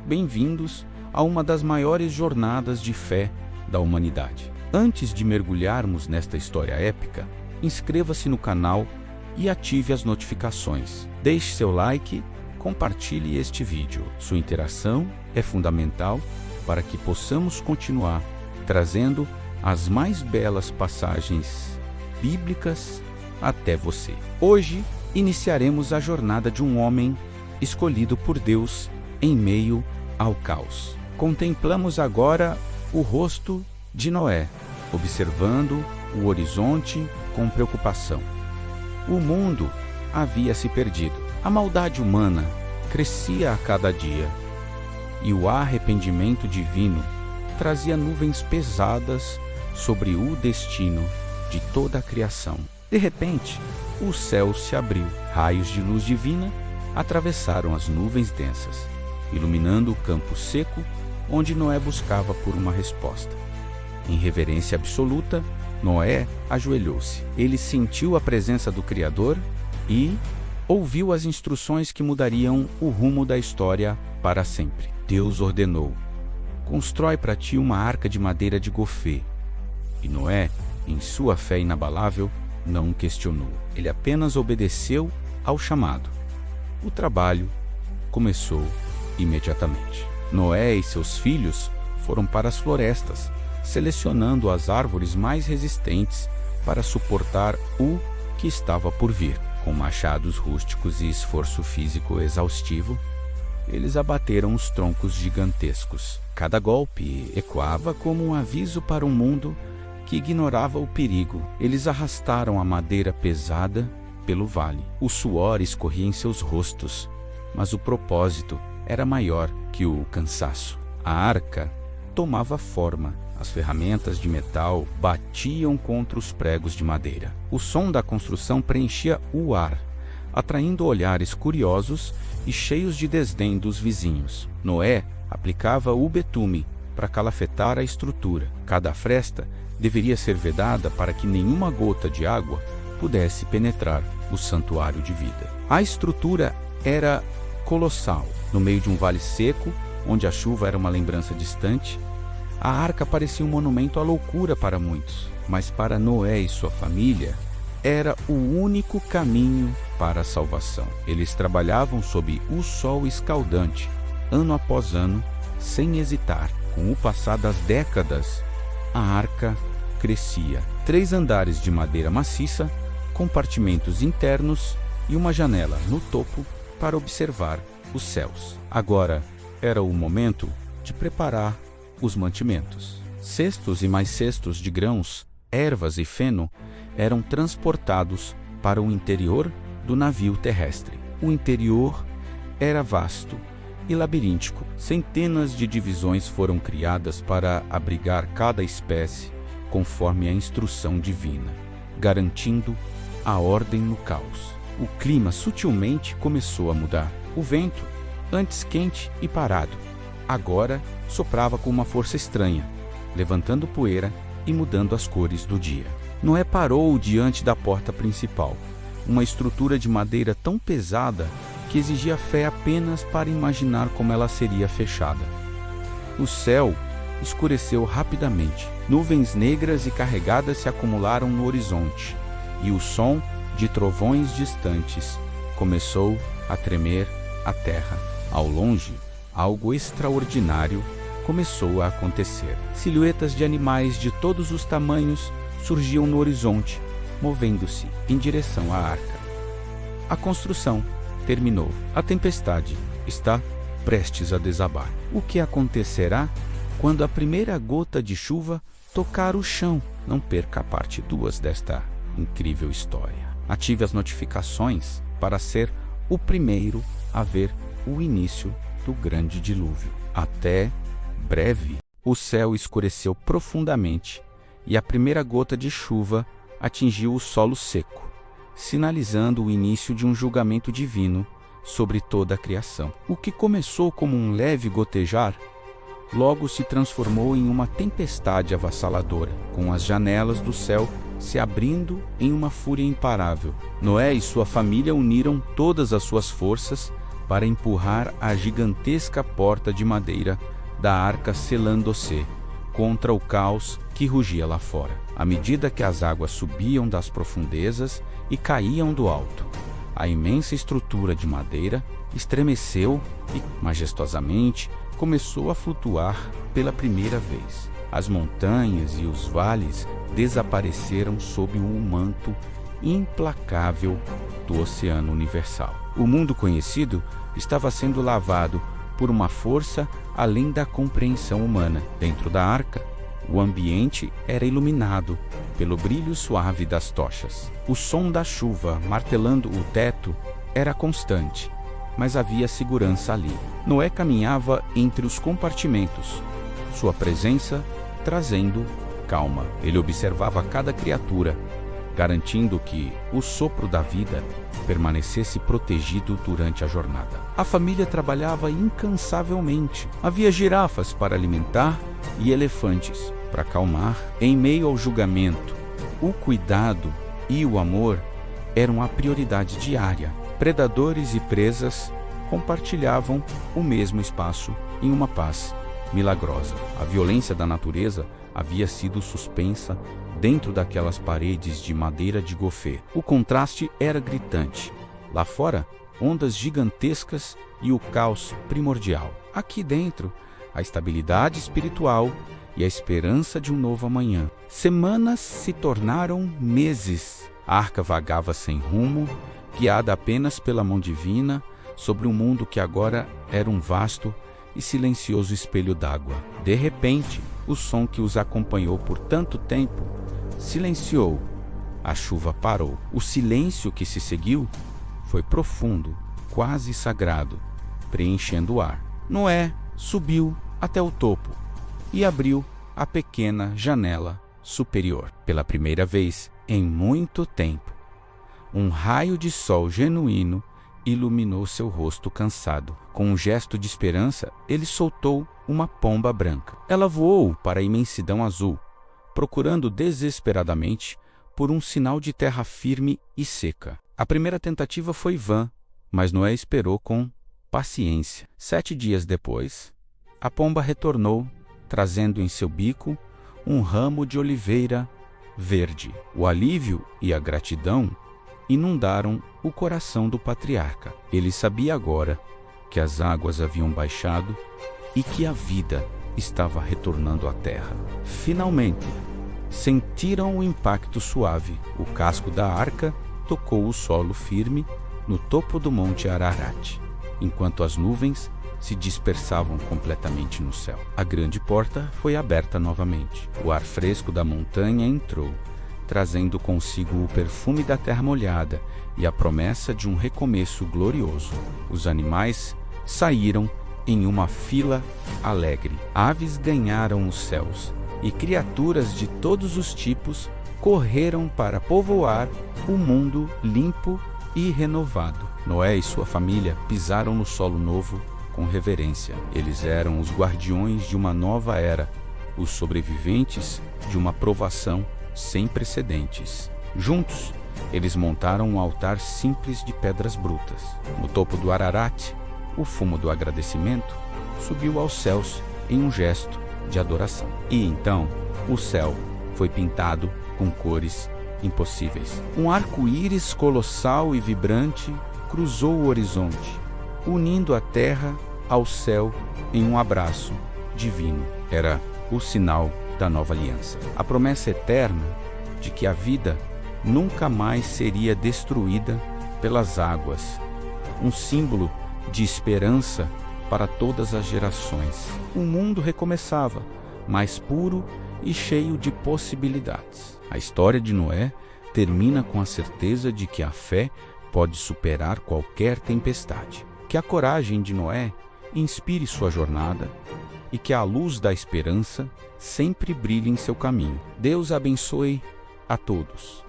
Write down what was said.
bem-vindos a uma das maiores jornadas de fé da humanidade. Antes de mergulharmos nesta história épica, inscreva-se no canal e ative as notificações. Deixe seu like, compartilhe este vídeo. Sua interação é fundamental para que possamos continuar trazendo as mais belas passagens bíblicas até você. Hoje, iniciaremos a jornada de um homem escolhido por Deus em meio ao caos. Contemplamos agora o rosto de Noé, observando o horizonte com preocupação. O mundo havia se perdido. A maldade humana crescia a cada dia, e o arrependimento divino trazia nuvens pesadas sobre o destino de toda a criação. De repente, o céu se abriu. Raios de luz divina atravessaram as nuvens densas, iluminando o campo seco onde Noé buscava por uma resposta. Em reverência absoluta, Noé ajoelhou-se. Ele sentiu a presença do Criador e ouviu as instruções que mudariam o rumo da história para sempre. Deus ordenou: constrói para ti uma arca de madeira de gofê. E Noé, em sua fé inabalável, não questionou. Ele apenas obedeceu ao chamado. O trabalho começou imediatamente. Noé e seus filhos foram para as florestas, selecionando as árvores mais resistentes para suportar o que estava por vir. Com machados rústicos e esforço físico exaustivo, eles abateram os troncos gigantescos. Cada golpe ecoava como um aviso para um mundo que ignorava o perigo. Eles arrastaram a madeira pesada pelo vale. O suor escorria em seus rostos, mas o propósito era maior que o cansaço. A arca tomava forma. As ferramentas de metal batiam contra os pregos de madeira. O som da construção preenchia o ar, atraindo olhares curiosos e cheios de desdém dos vizinhos. Noé aplicava o betume para calafetar a estrutura. Cada fresta deveria ser vedada para que nenhuma gota de água pudesse penetrar o santuário de vida. A estrutura era colossal. No meio de um vale seco, onde a chuva era uma lembrança distante, a arca parecia um monumento à loucura para muitos, mas para Noé e sua família era o único caminho para a salvação. Eles trabalhavam sob o sol escaldante, ano após ano, sem hesitar. Com o passar das décadas, a arca crescia. 3 andares de madeira maciça, compartimentos internos e uma janela no topo para observar os céus. Agora era o momento de preparar os mantimentos. Cestos e mais cestos de grãos, ervas e feno eram transportados para o interior do navio terrestre. O interior era vasto e labiríntico. Centenas de divisões foram criadas para abrigar cada espécie conforme a instrução divina, garantindo a ordem no caos. O clima sutilmente começou a mudar. O vento, antes quente e parado, agora soprava com uma força estranha, levantando poeira e mudando as cores do dia. Noé parou diante da porta principal, uma estrutura de madeira tão pesada que exigia fé apenas para imaginar como ela seria fechada. O céu escureceu rapidamente. Nuvens negras e carregadas se acumularam no horizonte, e o som de trovões distantes começou a tremer a terra. Ao longe, algo extraordinário começou a acontecer. Silhuetas de animais de todos os tamanhos surgiam no horizonte, movendo-se em direção à arca. A construção terminou. A tempestade está prestes a desabar. O que acontecerá quando a primeira gota de chuva tocar o chão? Não perca a parte 2 desta incrível história. Ative as notificações para ser o primeiro a ver o início do grande dilúvio. Até breve. O céu escureceu profundamente e a primeira gota de chuva atingiu o solo seco, sinalizando o início de um julgamento divino sobre toda a criação. O que começou como um leve gotejar, logo se transformou em uma tempestade avassaladora, com as janelas do céu se abrindo em uma fúria imparável. Noé e sua família uniram todas as suas forças para empurrar a gigantesca porta de madeira da arca, selando-se contra o caos que rugia lá fora. À medida que as águas subiam das profundezas e caíam do alto, a imensa estrutura de madeira estremeceu e, majestosamente, começou a flutuar pela primeira vez. As montanhas e os vales desapareceram sob o manto implacável do Oceano Universal. O mundo conhecido estava sendo lavado por uma força além da compreensão humana. Dentro da arca, o ambiente era iluminado pelo brilho suave das tochas. O som da chuva martelando o teto era constante, mas havia segurança ali. Noé caminhava entre os compartimentos, sua presença trazendo calma. Ele observava cada criatura, garantindo que o sopro da vida permanecesse protegido durante a jornada. A família trabalhava incansavelmente. Havia girafas para alimentar e elefantes para acalmar. Em meio ao julgamento, o cuidado e o amor eram a prioridade diária. Predadores e presas compartilhavam o mesmo espaço em uma paz milagrosa. A violência da natureza havia sido suspensa dentro daquelas paredes de madeira de gofê. O contraste era gritante. Lá fora, ondas gigantescas e o caos primordial. Aqui dentro, a estabilidade espiritual e a esperança de um novo amanhã. Semanas se tornaram meses. A arca vagava sem rumo, guiada apenas pela mão divina, sobre um mundo que agora era um vasto e silencioso espelho d'água. De repente, o som que os acompanhou por tanto tempo silenciou. A chuva parou. O silêncio que se seguiu foi profundo, quase sagrado, preenchendo o ar. Noé subiu até o topo e abriu a pequena janela superior. Pela primeira vez em muito tempo, um raio de sol genuíno iluminou seu rosto cansado. Com um gesto de esperança, ele soltou uma pomba branca. Ela voou para a imensidão azul, procurando desesperadamente por um sinal de terra firme e seca. A primeira tentativa foi vã, mas Noé esperou com paciência. 7 dias depois, a pomba retornou, trazendo em seu bico um ramo de oliveira verde. O alívio e a gratidão inundaram o coração do patriarca. Ele sabia agora que as águas haviam baixado e que a vida estava retornando à terra. Finalmente, sentiram o impacto suave. O casco da arca tocou o solo firme no topo do Monte Ararat, enquanto as nuvens se dispersavam completamente no céu. A grande porta foi aberta novamente. O ar fresco da montanha entrou, trazendo consigo o perfume da terra molhada e a promessa de um recomeço glorioso. Os animais saíram em uma fila alegre. Aves ganharam os céus e criaturas de todos os tipos correram para povoar o mundo limpo e renovado. Noé e sua família pisaram no solo novo com reverência. Eles eram os guardiões de uma nova era, os sobreviventes de uma provação sem precedentes. Juntos, eles montaram um altar simples de pedras brutas. No topo do Ararat, o fumo do agradecimento subiu aos céus em um gesto de adoração. E então, o céu foi pintado com cores impossíveis. Um arco-íris colossal e vibrante cruzou o horizonte, unindo a terra ao céu em um abraço divino. Era o sinal da nova aliança. A promessa eterna de que a vida nunca mais seria destruída pelas águas. Um símbolo de esperança para todas as gerações. O mundo recomeçava, mais puro e cheio de possibilidades. A história de Noé termina com a certeza de que a fé pode superar qualquer tempestade. Que a coragem de Noé inspire sua jornada e que a luz da esperança sempre brilhe em seu caminho. Deus abençoe a todos.